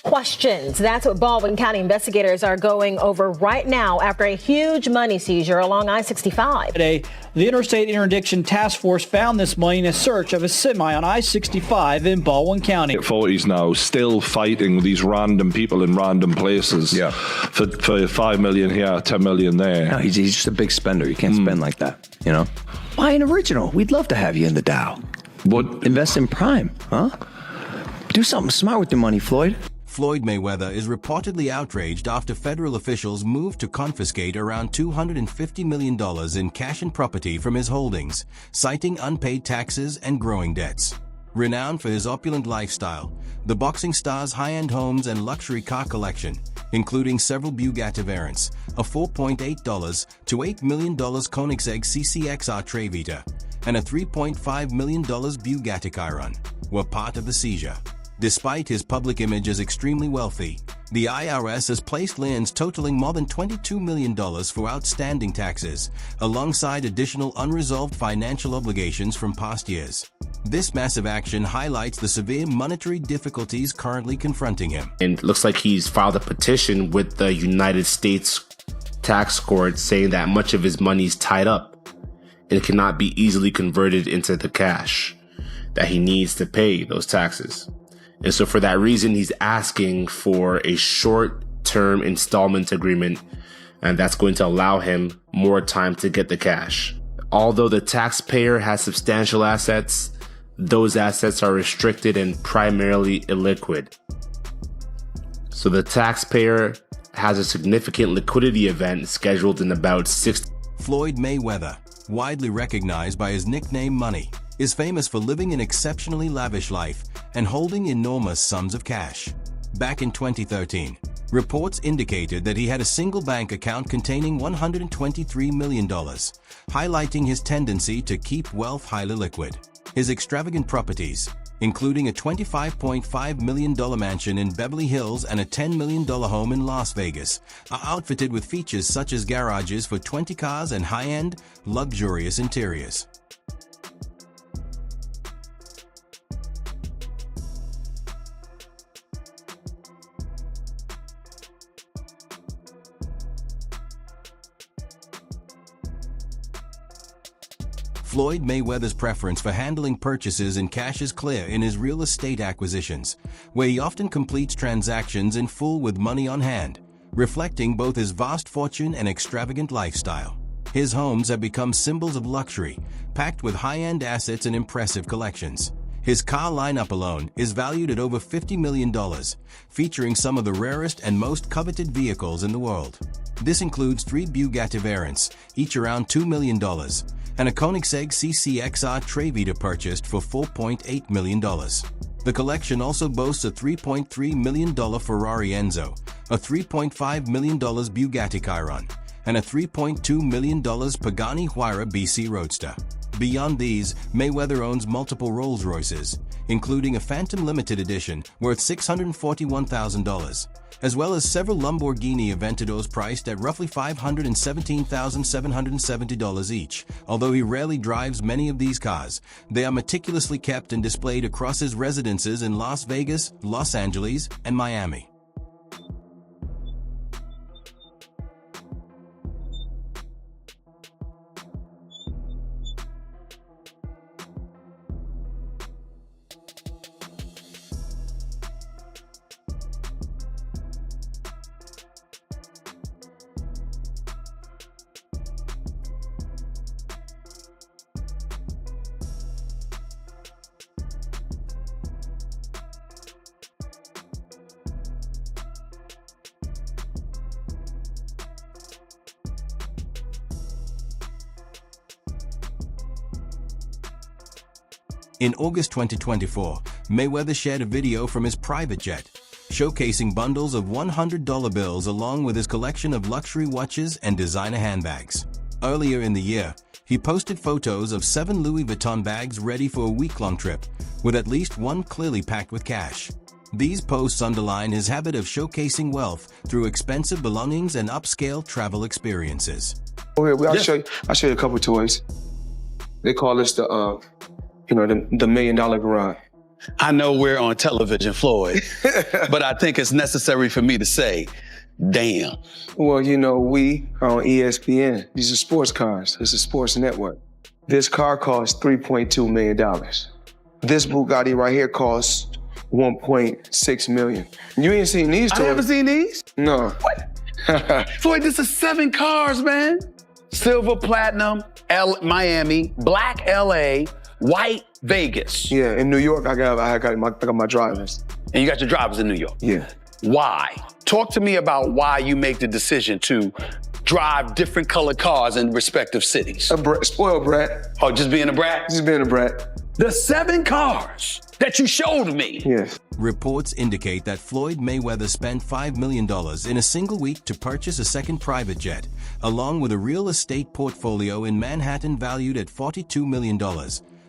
questions. That's what Baldwin County investigators are going over right now after a huge money seizure along I-65. Today, the Interstate Interdiction Task Force found this money in a search of a semi on I-65 in Baldwin County. 40s now, still fighting these random people in random places. Yeah. For 5 million here, 10 million there. No, he's just a big spender. You can't spend like that, you know? Buy an original. We'd love to have you in the Dow. What? Invest in Prime, huh? Do something smart with your money, Floyd. Floyd Mayweather is reportedly outraged after federal officials moved to confiscate around $250 million in cash and property from his holdings, citing unpaid taxes and growing debts. Renowned for his opulent lifestyle, the boxing star's high-end homes and luxury car collection, including several Bugatti variants, a $4.8 to $8 million Koenigsegg CCXR Trevita, and a $3.5 million Bugatti Chiron, were part of the seizure. Despite his public image as extremely wealthy, the IRS has placed liens totaling more than $22 million for outstanding taxes, alongside additional unresolved financial obligations from past years. This massive action highlights the severe monetary difficulties currently confronting him. And it looks like he's filed a petition with the United States tax court saying that much of his money is tied up and cannot be easily converted into the cash that he needs to pay those taxes. And so for that reason, he's asking for a short-term installment agreement, and that's going to allow him more time to get the cash. Although the taxpayer has substantial assets, those assets are restricted and primarily illiquid. So the taxpayer has a significant liquidity event scheduled in about 6. Floyd Mayweather, widely recognized by his nickname Money, is famous for living an exceptionally lavish life and holding enormous sums of cash. Back in 2013, reports indicated that he had a single bank account containing $123 million, highlighting his tendency to keep wealth highly liquid. His extravagant properties, including a $25.5 million mansion in Beverly Hills and a $10 million home in Las Vegas, are outfitted with features such as garages for 20 cars and high-end, luxurious interiors. Floyd Mayweather's preference for handling purchases in cash is clear in his real estate acquisitions, where he often completes transactions in full with money on hand, reflecting both his vast fortune and extravagant lifestyle. His homes have become symbols of luxury, packed with high-end assets and impressive collections. His car lineup alone is valued at over $50 million, featuring some of the rarest and most coveted vehicles in the world. This includes 3 Bugatti variants, each around $2 million, and a Koenigsegg CCXR Trevita purchased for $4.8 million. The collection also boasts a $3.3 million Ferrari Enzo, a $3.5 million Bugatti Chiron, and a $3.2 million Pagani Huayra BC Roadster. Beyond these, Mayweather owns multiple Rolls-Royces, including a Phantom Limited Edition worth $641,000, as well as several Lamborghini Aventadors priced at roughly $517,770 each. Although he rarely drives many of these cars, they are meticulously kept and displayed across his residences in Las Vegas, Los Angeles, and Miami. In August 2024, Mayweather shared a video from his private jet, showcasing bundles of $100 bills along with his collection of luxury watches and designer handbags. Earlier in the year, he posted photos of 7 Louis Vuitton bags ready for a week-long trip, with at least one clearly packed with cash. These posts underline his habit of showcasing wealth through expensive belongings and upscale travel experiences. I'll show you a couple toys. They call this the $1 million garage. I know we're on television, Floyd, but I think it's necessary for me to say, damn. Well, you know, we are on ESPN. These are sports cars. It's a sports network. This car costs $3.2 million. This Bugatti right here costs $1.6 million. You ain't seen these two? I haven't seen these? No. What? Floyd, this is 7 cars, man. Silver, platinum, Miami, black LA, white Vegas. Yeah, in New York, I got my drivers. And you got your drivers in New York? Yeah. Why? Talk to me about why you make the decision to drive different colored cars in respective cities. Spoiled brat. Oh, just being a brat? Just being a brat. The 7 cars that you showed me. Yes. Reports indicate that Floyd Mayweather spent $5 million in a single week to purchase a second private jet, along with a real estate portfolio in Manhattan valued at $42 million,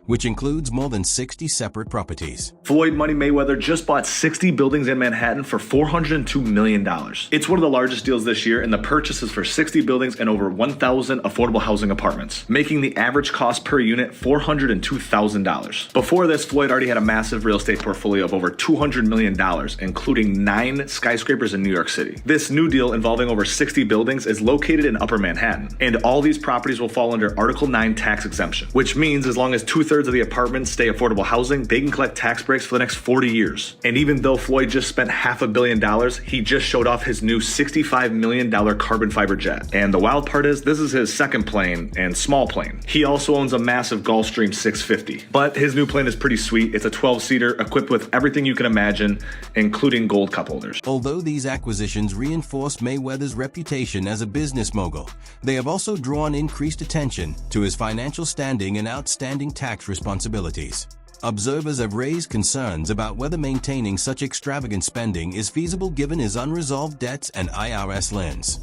which includes more than 60 separate properties. Floyd Money Mayweather just bought 60 buildings in Manhattan for $402 million. It's one of the largest deals this year, and the purchase is for 60 buildings and over 1,000 affordable housing apartments, making the average cost per unit $402,000. Before this, Floyd already had a massive real estate portfolio of over $200 million, including 9 skyscrapers in New York City. This new deal involving over 60 buildings is located in Upper Manhattan, and all these properties will fall under Article 9 tax exemption, which means as long as 2/3 of the apartments stay affordable housing, they can collect tax breaks for the next 40 years. And even though Floyd just spent $500 million, he just showed off his new $65 million carbon fiber jet. And the wild part is, this is his second plane and small plane. He also owns a massive Gulfstream 650. But his new plane is pretty sweet. It's a 12-seater equipped with everything you can imagine, including gold cup holders. Although these acquisitions reinforce Mayweather's reputation as a business mogul, they have also drawn increased attention to his financial standing and outstanding tax responsibilities. Observers have raised concerns about whether maintaining such extravagant spending is feasible given his unresolved debts and IRS liens.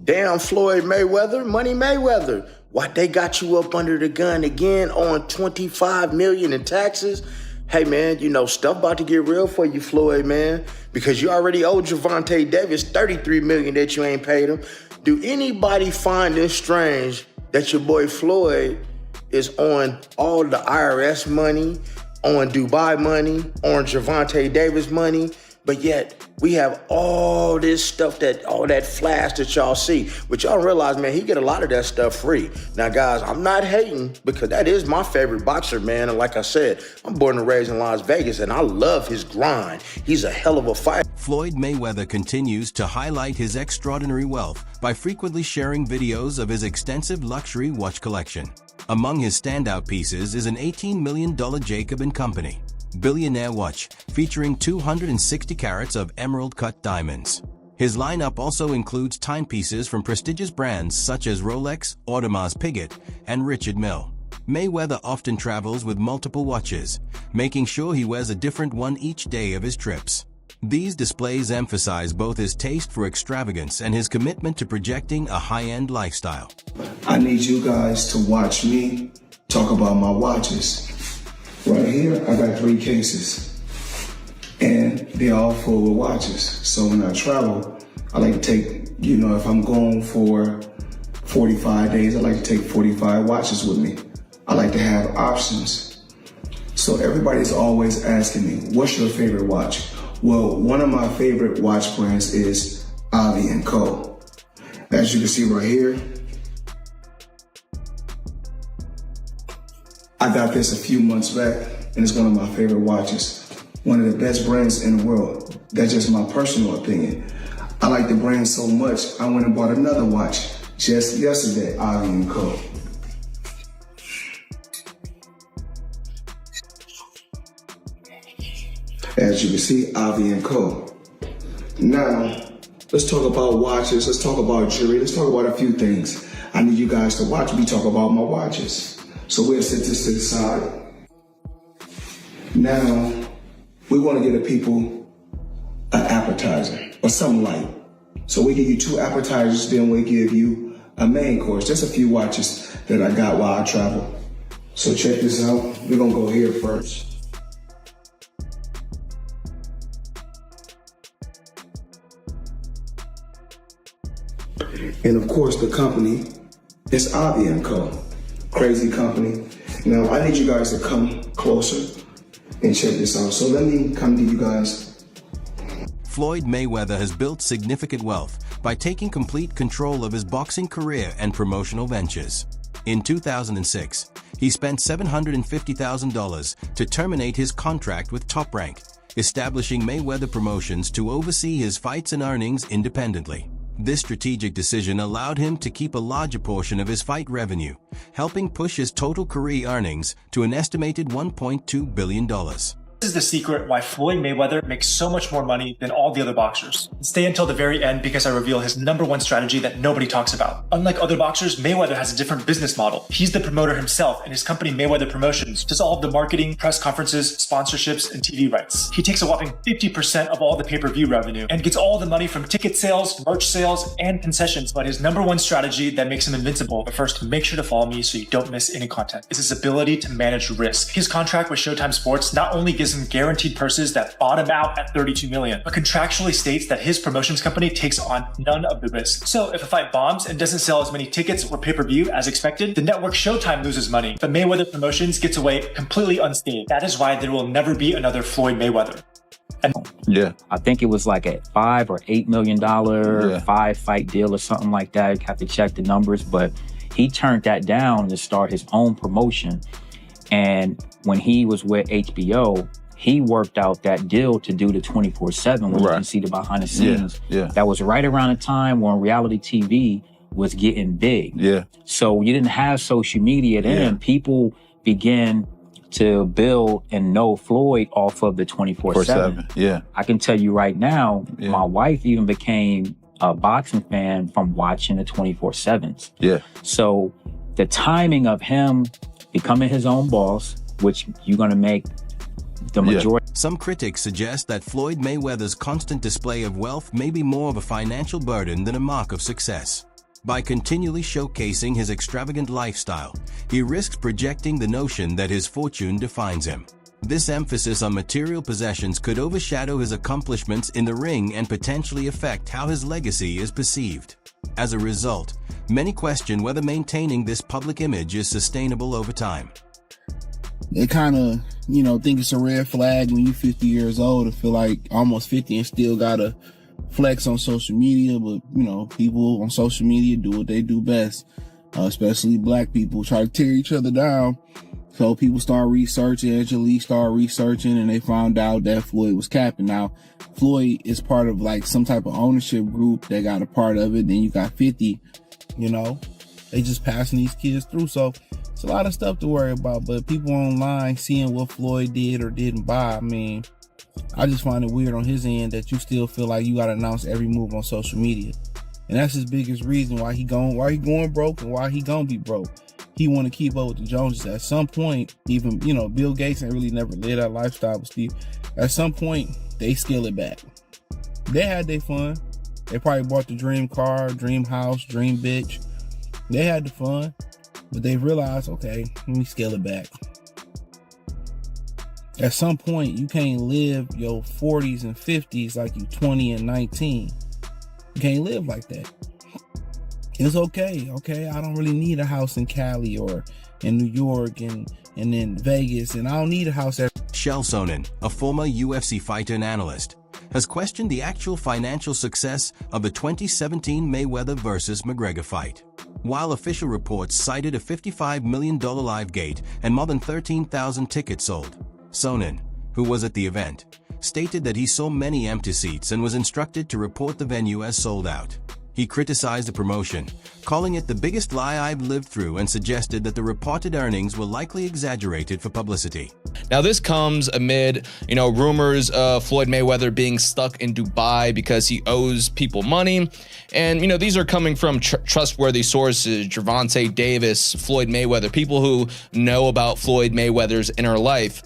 Damn, Floyd Mayweather, Money Mayweather. What, they got you up under the gun again on $25 million in taxes? Hey man, you know, stuff about to get real for you, Floyd, man, because you already owe Gervonta Davis $33 million that you ain't paid him. Do anybody find this strange that your boy Floyd is on all the IRS money, on Dubai money, on Gervonta Davis money, but yet we have all this stuff, all that flash that y'all see. But y'all realize, man, he get a lot of that stuff free. Now, guys, I'm not hating because that is my favorite boxer, man. And like I said, I'm born and raised in Las Vegas, and I love his grind. He's a hell of a fighter. Floyd Mayweather continues to highlight his extraordinary wealth by frequently sharing videos of his extensive luxury watch collection. Among his standout pieces is an $18 million Jacob & Company billionaire watch featuring 260 carats of emerald-cut diamonds. His lineup also includes timepieces from prestigious brands such as Rolex, Audemars Piguet, and Richard Mille. Mayweather often travels with multiple watches, making sure he wears a different one each day of his trips. These displays emphasize both his taste for extravagance and his commitment to projecting a high-end lifestyle. I need you guys to watch me talk about my watches. Right here, I got 3 cases, and they're all full with watches. So when I travel, I like to take, you know, if I'm going for 45 days, I like to take 45 watches with me. I like to have options. So everybody's always asking me, what's your favorite watch? Well, one of my favorite watch brands is Ali & Co. As you can see right here, I got this a few months back, and it's one of my favorite watches. One of the best brands in the world. That's just my personal opinion. I like the brand so much, I went and bought another watch just yesterday, Ali & Co. As you can see, Ali & Co. Now, let's talk about watches, let's talk about jewelry, let's talk about a few things. I need you guys to watch me talk about my watches. So we'll set this to the side. Now, we want to give the people an appetizer or something light. So we give you 2 appetizers, then we give you a main course. Just a few watches that I got while I travel. So check this out. We're gonna go here first. And of course, the company is Ali & Co. Crazy company. Now, I need you guys to come closer And check this out. So let me come to you guys. Floyd Mayweather has built significant wealth by taking complete control of his boxing career and promotional ventures. In 2006, he spent $750,000 to terminate his contract with Top Rank, establishing Mayweather Promotions to oversee his fights and earnings independently. This strategic decision allowed him to keep a larger portion of his fight revenue, helping push his total career earnings to an estimated $1.2 billion. This is the secret why Floyd Mayweather makes so much more money than all the other boxers. Stay until the very end because I reveal his #1 strategy that nobody talks about. Unlike other boxers, Mayweather has a different business model. He's the promoter himself, and his company Mayweather Promotions does all of the marketing, press conferences, sponsorships, and TV rights. He takes a whopping 50% of all the pay-per-view revenue and gets all the money from ticket sales, merch sales, and concessions. But his #1 strategy that makes him invincible, but first make sure to follow me so you don't miss any content, is his ability to manage risk. His contract with Showtime Sports not only gives him guaranteed purses that bottom out at $32 million, but contractually states that his promotions company takes on none of the risk. So if a fight bombs and doesn't sell as many tickets or pay-per-view as expected, the network Showtime loses money, but Mayweather Promotions gets away completely unscathed. That is why there will never be another Floyd Mayweather. I think it was like a $5 or $8 million 5-fight deal or something like that. You have to check the numbers, but he turned that down to start his own promotion. And when he was with HBO, he worked out that deal to do the 24/7, where you can see the behind the scenes. That was right around the time when reality TV was getting big. So you didn't have social media then. People began to build and know Floyd off of the 24/7. I can tell you right now, my wife even became a boxing fan from watching the 24/7s. So the timing of him becoming his own boss, which you're going to make the majority. Some critics suggest that Floyd Mayweather's constant display of wealth may be more of a financial burden than a mark of success. By continually showcasing his extravagant lifestyle, he risks projecting the notion that his fortune defines him. This emphasis on material possessions could overshadow his accomplishments in the ring and potentially affect how his legacy is perceived. As a result, many question whether maintaining this public image is sustainable over time. They kind of, think it's a red flag when you're 50 years old and feel like almost 50 and still gotta flex on social media. But, people on social media do what they do best, especially black people try to tear each other down. So people start researching, Angelique started researching, and they found out that Floyd was capping. Now, Floyd is part of like some type of ownership group that got a part of it. Then you got 50, they just passing these kids through. So it's a lot of stuff to worry about, but people online seeing what Floyd did or didn't buy, I just find it weird on his end that you still feel like you got to announce every move on social media. And that's his biggest reason why he going broke and why he gonna be broke. He want to keep up with the Joneses. At some point, even, Bill Gates ain't really never lived that lifestyle with Steve. At some point, they scale it back. They had their fun. They probably bought the dream car, dream house, dream bitch. They had the fun, but they realized, okay, let me scale it back. At some point, you can't live your 40s and 50s like you 20 and 19. You can't live like that. It's okay. I don't really need a house in Cali or in New York and in Vegas, and I don't need a house at... Chael Sonnen, a former UFC fighter and analyst, has questioned the actual financial success of the 2017 Mayweather versus McGregor fight. While official reports cited a $55 million live gate and more than 13,000 tickets sold, Sonnen, who was at the event, stated that he saw many empty seats and was instructed to report the venue as sold out. He criticized the promotion, calling it the biggest lie I've lived through, and suggested that the reported earnings were likely exaggerated for publicity. Now, this comes amid, rumors of Floyd Mayweather being stuck in Dubai because he owes people money. And, these are coming from trustworthy sources, Gervonta Davis, Floyd Mayweather, people who know about Floyd Mayweather's inner life.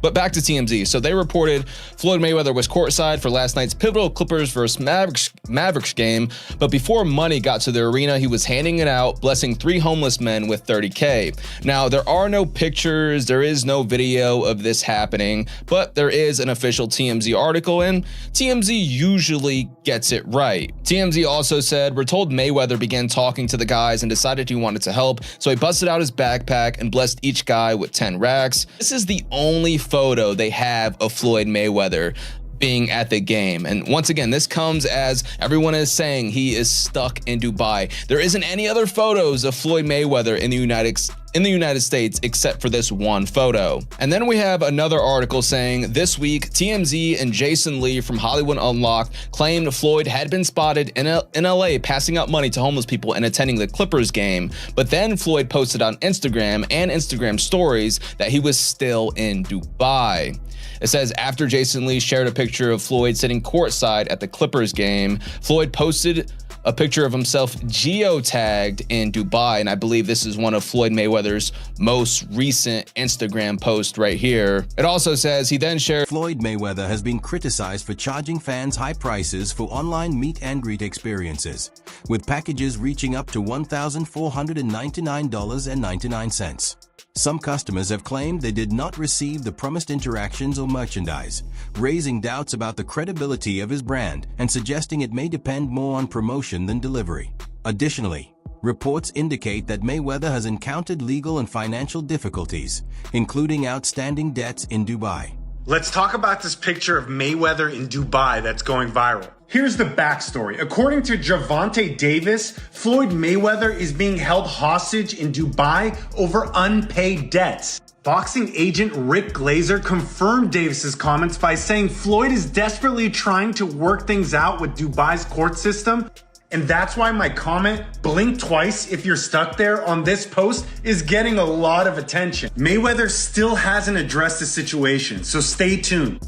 But back to TMZ. So they reported Floyd Mayweather was courtside for last night's pivotal Clippers versus Mavericks game. But before money got to the arena, he was handing it out, blessing 3 homeless men with $30K. Now, there are no pictures, there is no video of this happening, but there is an official TMZ article, and TMZ usually gets it right. TMZ also said, we're told Mayweather began talking to the guys and decided he wanted to help, so he busted out his backpack and blessed each guy with 10 racks. This is the only photo they have of Floyd Mayweather being at the game. And once again, this comes as everyone is saying he is stuck in Dubai. There isn't any other photos of Floyd Mayweather in the United States except for this one photo. And then we have another article saying this week, TMZ and Jason Lee from Hollywood Unlocked claimed Floyd had been spotted in LA passing out money to homeless people and attending the Clippers game. But then Floyd posted on Instagram and Instagram stories that he was still in Dubai. It says after Jason Lee shared a picture of Floyd sitting courtside at the Clippers game, Floyd posted a picture of himself geotagged in Dubai, and I believe this is one of Floyd Mayweather's most recent Instagram posts right here. It also says he then shared Floyd Mayweather has been criticized for charging fans high prices for online meet and greet experiences, with packages reaching up to $1,499.99. Some customers have claimed they did not receive the promised interactions or merchandise, raising doubts about the credibility of his brand and suggesting it may depend more on promotion than delivery. Additionally, reports indicate that Mayweather has encountered legal and financial difficulties, including outstanding debts in Dubai. Let's talk about this picture of Mayweather in Dubai that's going viral. Here's the backstory. According to Gervonta Davis, Floyd Mayweather is being held hostage in Dubai over unpaid debts. Boxing agent Rick Glazer confirmed Davis's comments by saying Floyd is desperately trying to work things out with Dubai's court system. And that's why my comment, blink twice if you're stuck there, on this post is getting a lot of attention. Mayweather still hasn't addressed the situation, so stay tuned.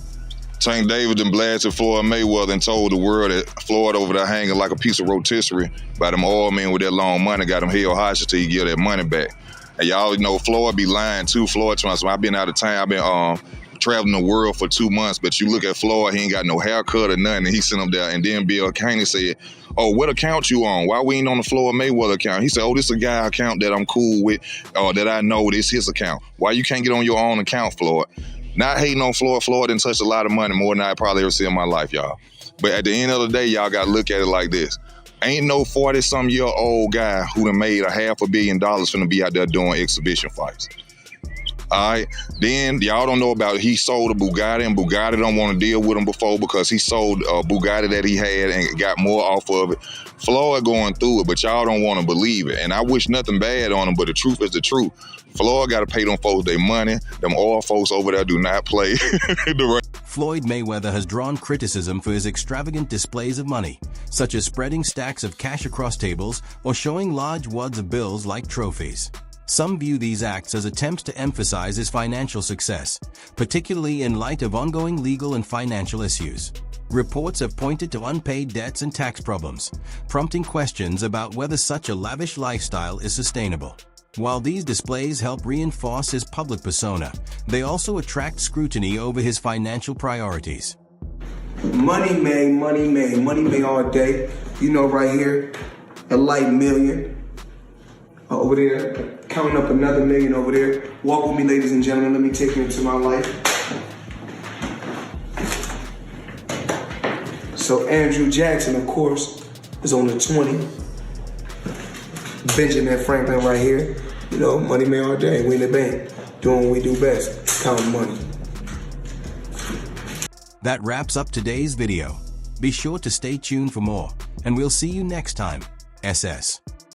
Tank Davis and blasted Floyd Mayweather and told the world that Floyd over there hanging like a piece of rotisserie by them oil men with that long money, got him held hostage till he get that money back. And y'all know Floyd be lying too. Floyd trying, I've been out of town, I've been traveling the world for 2 months, but you look at Floyd, he ain't got no haircut or nothing, and he sent him there. And then Bill Caney said, oh, what account you on? Why we ain't on the Floyd Mayweather account? He said, oh, this is a guy account that I'm cool with, or that I know this his account. Why you can't get on your own account, Floyd? Not hating on Floyd. Floyd didn't touch a lot of money, more than I probably ever see in my life, y'all. But at the end of the day, y'all got to look at it like this. Ain't no 40-some-year-old guy who done made $500 million finna be out there doing exhibition fights. All right, then y'all don't know about it. He sold a Bugatti, and Bugatti don't want to deal with him before because he sold a Bugatti that he had and got more off of it. Floyd going through it, but y'all don't want to believe it. And I wish nothing bad on him, but the truth is the truth. Floyd got to pay them folks their money. Them oil folks over there do not play. Floyd Mayweather has drawn criticism for his extravagant displays of money, such as spreading stacks of cash across tables or showing large wads of bills like trophies. Some view these acts as attempts to emphasize his financial success, particularly in light of ongoing legal and financial issues. Reports have pointed to unpaid debts and tax problems, prompting questions about whether such a lavish lifestyle is sustainable. While these displays help reinforce his public persona, they also attract scrutiny over his financial priorities. Money made all day. You know, right here, a light million. Over there, counting up another million over there. Walk with me, ladies and gentlemen. Let me take you into my life. So Andrew Jackson, of course, is on the 20. Benjamin Franklin right here. You know, money made all day. We in the bank, doing what we do best, counting money. That wraps up today's video. Be sure to stay tuned for more, and we'll see you next time. SS.